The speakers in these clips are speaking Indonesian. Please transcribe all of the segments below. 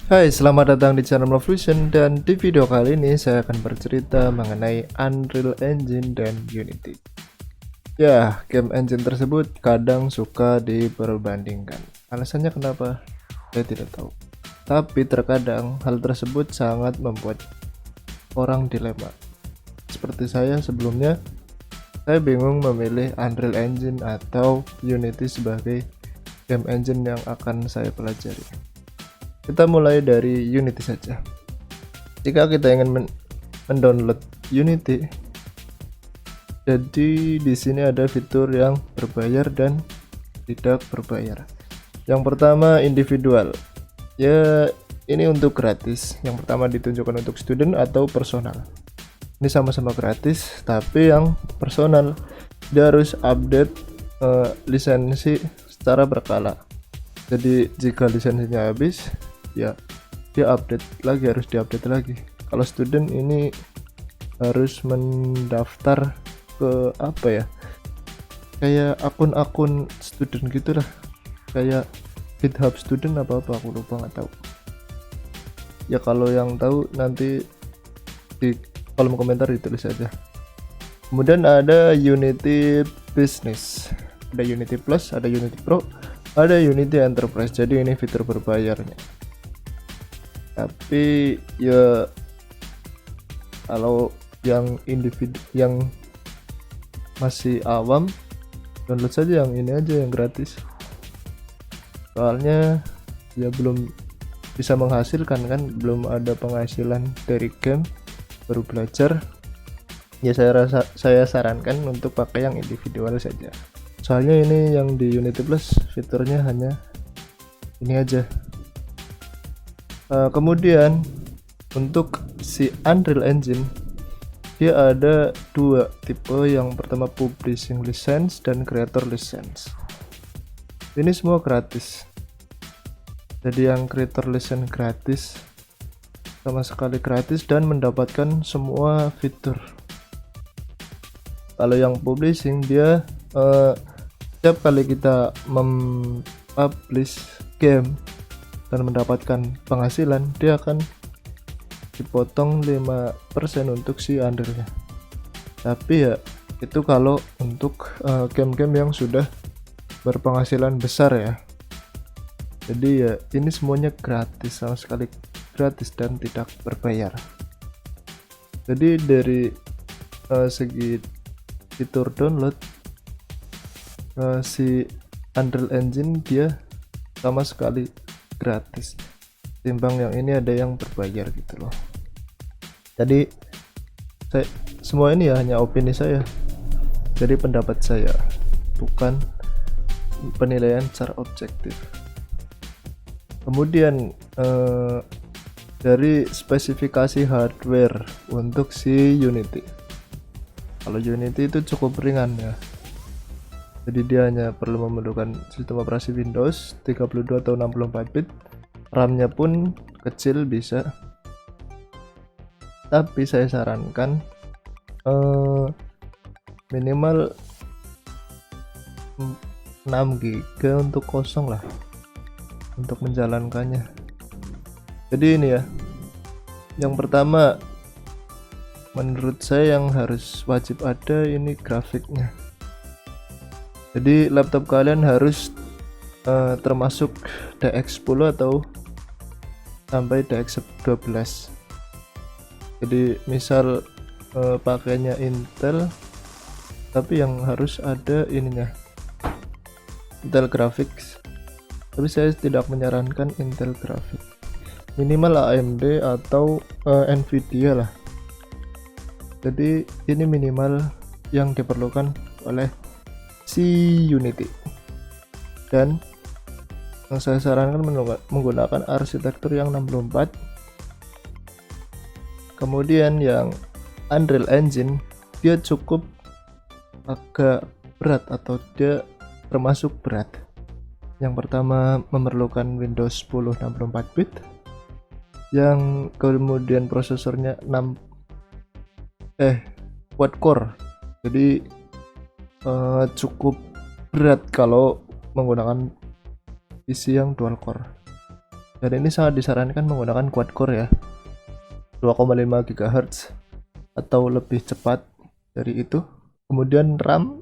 Hai, selamat datang di channel Moflusion, dan di video kali ini saya akan bercerita mengenai Unreal Engine dan Unity. Ya, game engine tersebut kadang suka diperbandingkan. Alasannya kenapa? Saya tidak tahu. Tapi terkadang hal tersebut sangat membuat orang dilema. Seperti saya sebelumnya, saya bingung memilih Unreal Engine atau Unity sebagai game engine yang akan saya pelajari. Kita mulai dari Unity saja. Jika kita ingin mendownload Unity, jadi di sini ada fitur yang berbayar dan tidak berbayar. Yang pertama, individual. Ya, ini untuk gratis. Yang pertama ditunjukkan untuk student atau personal. Ini sama-sama gratis, tapi yang personal dia harus update lisensi secara berkala. Jadi jika lisensinya habis, ya dia harus diupdate lagi. Kalau student ini harus mendaftar ke apa ya, kayak akun-akun student gitulah, kayak GitHub student apa aku lupa, nggak tahu ya. Kalau yang tahu nanti di kolom komentar ditulis aja. Kemudian ada Unity Business, ada Unity Plus, ada Unity Pro, ada Unity Enterprise. Jadi ini fitur berbayarnya. Tapi ya kalau yang individu yang masih awam, download saja yang ini aja, yang gratis. Soalnya ya belum bisa menghasilkan kan, belum ada penghasilan dari game, baru belajar. Ya saya sarankan untuk pakai yang individual saja. Soalnya ini yang di Unity Plus fiturnya hanya ini aja. Kemudian untuk si Unreal Engine, dia ada dua tipe. Yang pertama publishing license dan creator license. Ini semua gratis. Jadi yang creator license gratis, sama sekali gratis dan mendapatkan semua fitur. Kalau yang publishing, dia setiap kali kita mempublish game dan mendapatkan penghasilan, dia akan dipotong 5% untuk si Unreal-nya. Tapi ya itu kalau untuk game-game yang sudah berpenghasilan besar ya. Jadi ya ini semuanya gratis, sama sekali gratis dan tidak berbayar. Jadi dari segi fitur download, si Unreal Engine dia sama sekali gratis, timbang yang ini ada yang berbayar gitu loh. Jadi semua ini ya hanya opini saya, jadi pendapat saya, bukan penilaian secara objektif. Kemudian dari spesifikasi hardware untuk si Unity, kalau Unity itu cukup ringan ya. Jadi dia hanya perlu memerlukan sistem operasi Windows 32 atau 64 bit. RAM-nya pun kecil bisa. Tapi saya sarankan minimal 6 GB untuk kosong lah, untuk menjalankannya. Jadi ini ya, yang pertama menurut saya yang harus wajib ada ini grafiknya. Jadi laptop kalian harus termasuk DX10 atau sampai DX12. Jadi misal pakainya Intel, tapi yang harus ada ininya Intel Graphics. Tapi saya tidak menyarankan Intel Graphics, minimal AMD atau Nvidia lah. Jadi ini minimal yang diperlukan oleh si Unity. Dan yang saya sarankan menggunakan arsitektur yang 64. Kemudian yang Unreal Engine, dia cukup agak berat atau dia termasuk berat. Yang pertama memerlukan Windows 10 64 bit, yang kemudian prosesornya quad core. Jadi cukup berat kalau menggunakan PC yang dual core, dan ini sangat disarankan menggunakan quad core ya, 2,5 GHz atau lebih cepat dari itu. Kemudian RAM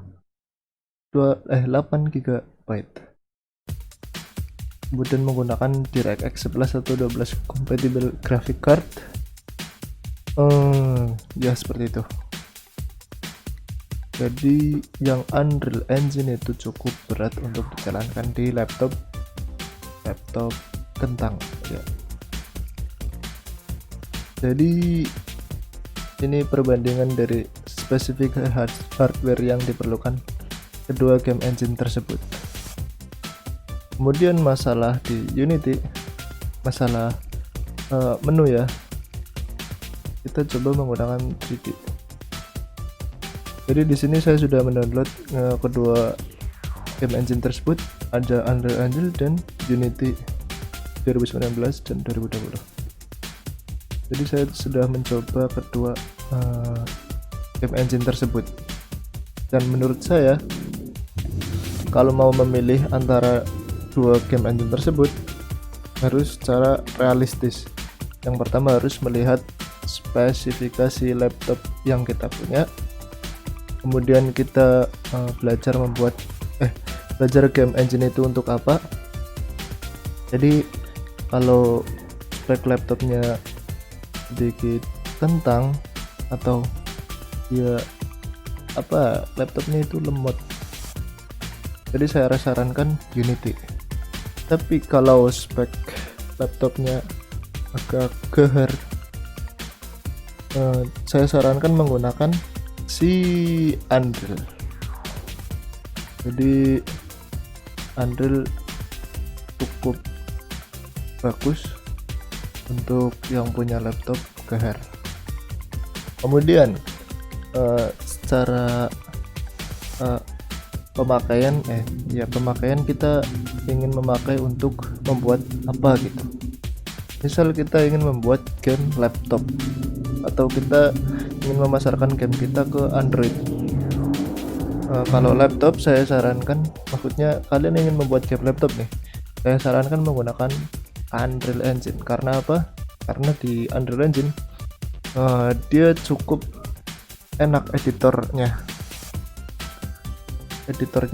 8 GB, kemudian menggunakan DirectX 11 atau 12 compatible graphic card. Ya seperti itu. Jadi yang Unreal Engine itu cukup berat untuk dijalankan di laptop kentang ya. Jadi ini perbandingan dari spesifik hardware yang diperlukan kedua game engine tersebut. Kemudian masalah di Unity, masalah menu ya, kita coba menggunakan 3D. Jadi di sini saya sudah mendownload kedua game engine tersebut, ada Unreal Engine dan Unity 2019 dan 2020. Jadi saya sudah mencoba kedua game engine tersebut, dan menurut saya kalau mau memilih antara dua game engine tersebut harus secara realistis. Yang pertama harus melihat spesifikasi laptop yang kita punya, kemudian kita belajar game engine itu untuk apa. Jadi kalau spek laptopnya sedikit kentang atau ya laptopnya itu lemot, jadi saya sarankan Unity. Tapi kalau spek laptopnya agak geher, saya sarankan menggunakan si Unreal. Jadi Unreal cukup bagus untuk yang punya laptop geher. Kemudian secara pemakaian kita ingin memakai untuk membuat apa gitu. Misal kita ingin membuat game laptop, atau kita ingin memasarkan game kita ke Android. Kalau laptop saya sarankan, maksudnya kalian ingin membuat game laptop nih, saya sarankan menggunakan Unreal Engine. Karena apa? Karena di Unreal Engine dia cukup enak editornya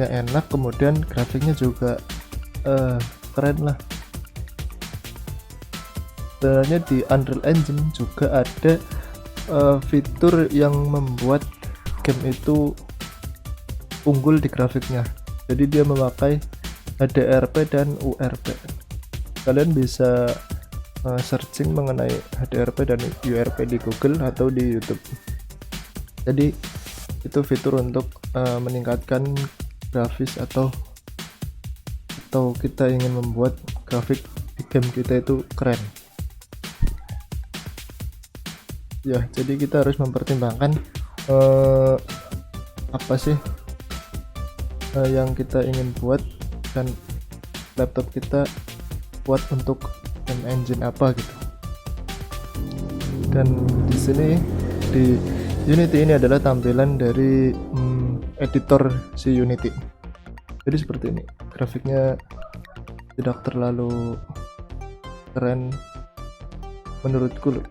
enak, kemudian grafiknya juga keren lah. Sebenarnya di Unreal Engine juga ada fitur yang membuat game itu unggul di grafiknya. Jadi dia memakai HDRP dan URP. Kalian bisa searching mengenai HDRP dan URP di Google atau di YouTube. Jadi itu fitur untuk meningkatkan grafis atau kita ingin membuat grafik di game kita itu keren. Ya, jadi kita harus mempertimbangkan apa sih yang kita ingin buat, dan laptop kita buat untuk game engine apa gitu. Dan di sini di Unity ini adalah tampilan dari editor si Unity. Jadi seperti ini, grafiknya tidak terlalu keren menurutku.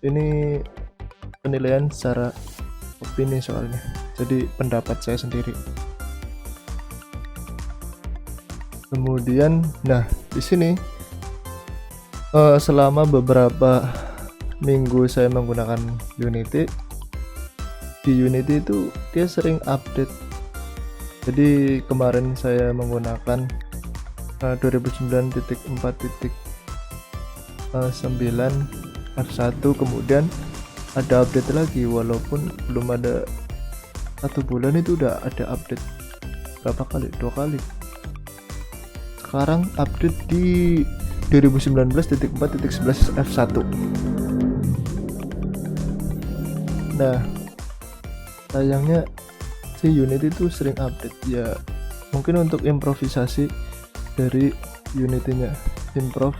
Ini penilaian secara opini soalnya, jadi pendapat saya sendiri. Kemudian di sini selama beberapa minggu saya menggunakan Unity, di Unity itu dia sering update. Jadi kemarin saya menggunakan 2009.4.9 F1, kemudian ada update lagi, walaupun belum ada 1 bulan itu udah ada update berapa kali, 2 kali. Sekarang update di 2019.4.11 F1. Nah, sayangnya si Unity itu sering update ya, mungkin untuk improvisasi dari Unity-nya, improve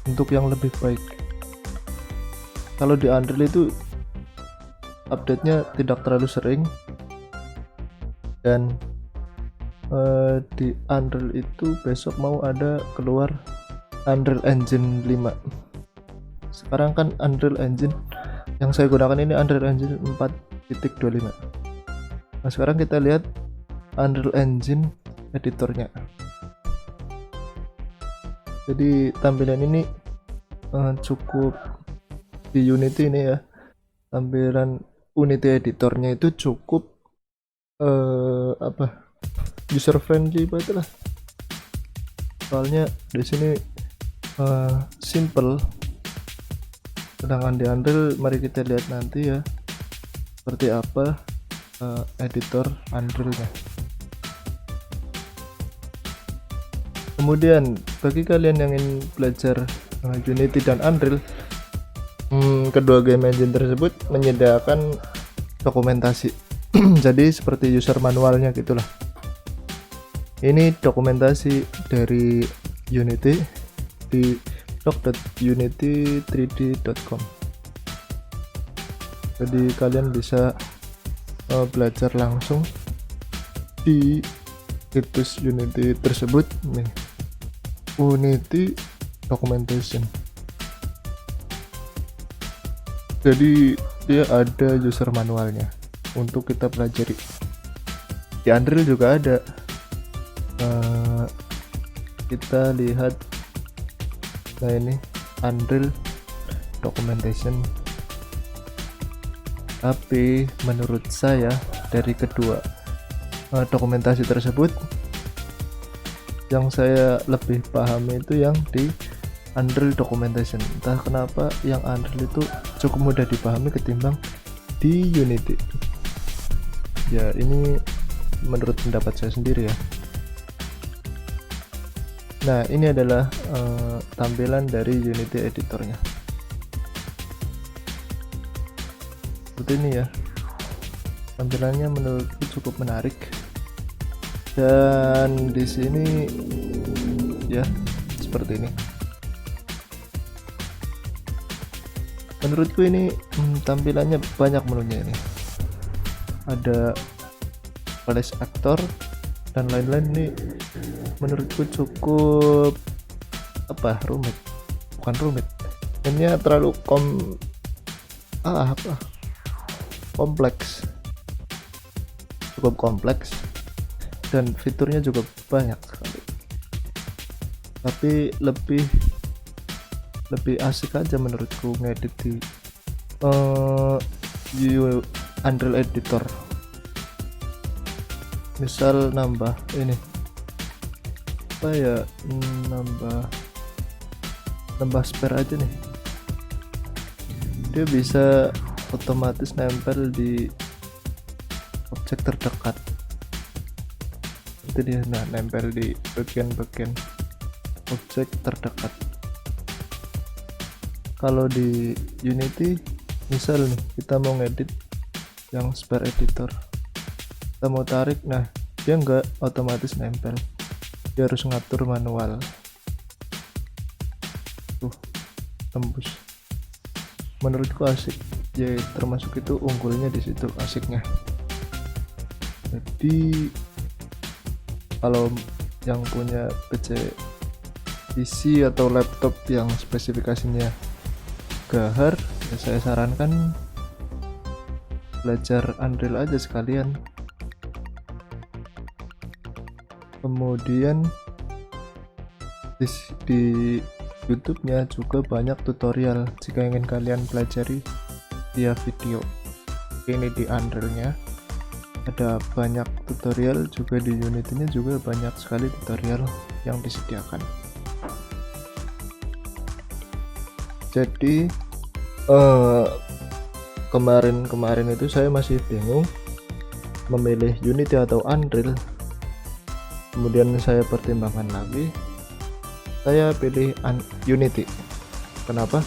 untuk yang lebih baik. Kalau di Unreal itu update-nya tidak terlalu sering, dan di Unreal itu besok mau ada keluar Unreal Engine 5. Sekarang kan Unreal Engine yang saya gunakan ini Unreal Engine 4.25. Nah sekarang kita lihat Unreal Engine editornya. Jadi tampilan ini cukup di Unity ini ya, tampilan Unity editornya itu cukup user friendly banget lah. Soalnya di sini simple, sedangkan di Unreal mari kita lihat nanti ya seperti apa editor Unreal-nya. Kemudian bagi kalian yang ingin belajar Unity dan Unreal, kedua game engine tersebut menyediakan dokumentasi. Jadi seperti user manualnya gitulah. Ini dokumentasi dari Unity di doc.unity3d.com. Jadi kalian bisa belajar langsung di situs Unity tersebut nih. Unity documentation. Jadi dia ada user manualnya untuk kita pelajari. Di Unreal juga ada. Kita lihat, nah ini Unreal documentation. Tapi menurut saya dari kedua dokumentasi tersebut, yang saya lebih pahami itu yang di Unreal documentation. Entah kenapa yang Unreal itu cukup mudah dipahami ketimbang di Unity. Ya ini menurut pendapat saya sendiri ya. Nah ini adalah tampilan dari Unity editornya. Seperti ini ya, tampilannya menurutku cukup menarik. Dan di sini ya seperti ini. Menurutku ini tampilannya banyak menunya ini. Ada flash actor dan lain-lain. Ini menurutku cukup rumit. Bukan rumit. Ini terlalu kompleks. Cukup kompleks. Dan fiturnya juga banyak sekali, tapi lebih asik aja menurutku ngedit di Unreal editor. Misal nambah ini nambah spare aja nih, dia bisa otomatis nempel di objek terdekat. Itu dia, nah nempel di bagian-bagian objek terdekat. Kalau di Unity misal nih kita mau ngedit yang spare editor, kita mau tarik, nah dia nggak otomatis nempel, dia harus ngatur manual. Tembus. Menurutku asik ya, termasuk itu unggulnya di situ, asiknya. Jadi kalau yang punya PC atau laptop yang spesifikasinya gahar, ya saya sarankan belajar Unreal aja sekalian. Kemudian di YouTube-nya juga banyak tutorial jika ingin kalian pelajari via video. Ini di Unreal-nya ada banyak tutorial, juga di Unity-nya juga banyak sekali tutorial yang disediakan. Jadi kemarin itu saya masih bingung memilih Unity atau Unreal. Kemudian saya pertimbangkan lagi, saya pilih Unity. Kenapa?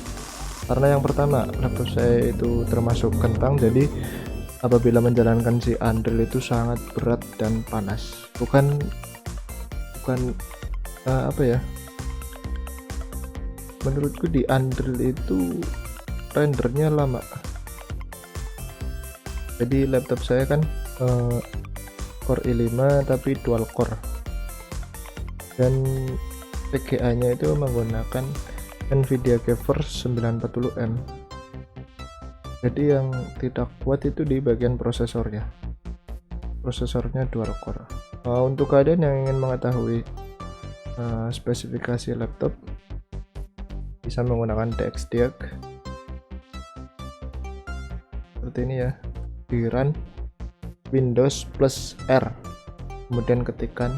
Karena yang pertama, laptop saya itu termasuk kentang, jadi apabila menjalankan si Unreal itu sangat berat dan panas. Bukan menurutku di Unreal itu rendernya lama. Jadi laptop saya kan Core i5 tapi dual core, dan VGA nya itu menggunakan Nvidia GeForce 940M. Jadi yang tidak kuat itu di bagian prosesornya dual core. Untuk kalian yang ingin mengetahui spesifikasi laptop, bisa menggunakan DXDiag seperti ini ya, di run Windows plus R, kemudian ketikkan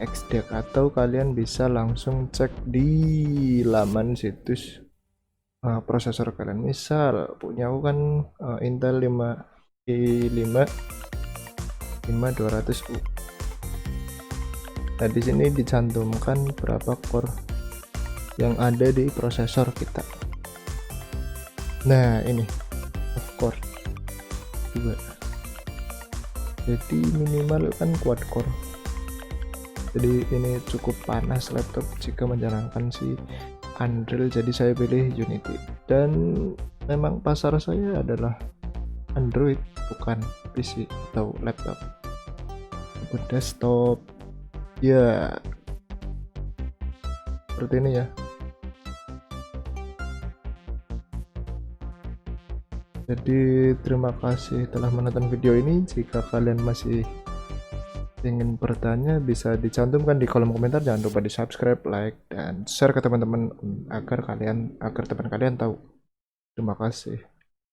XDiag, atau kalian bisa langsung cek di laman situs prosesor kalian. Misal punya aku kan Intel 5i5 5200U. Nah, di sini dicantumkan berapa core yang ada di prosesor kita. Nah, ini core 2. Jadi minimal kan quad core. Jadi ini cukup panas laptop jika menjalankan si Unreal, jadi saya pilih Unity. Dan memang pasar saya adalah Android, bukan PC atau laptop atau desktop ya, seperti ini ya. Jadi terima kasih telah menonton video ini. Jika kalian masih ingin bertanya, bisa dicantumkan di kolom komentar. Jangan lupa di subscribe, like, dan share ke teman-teman agar teman kalian tahu. Terima kasih.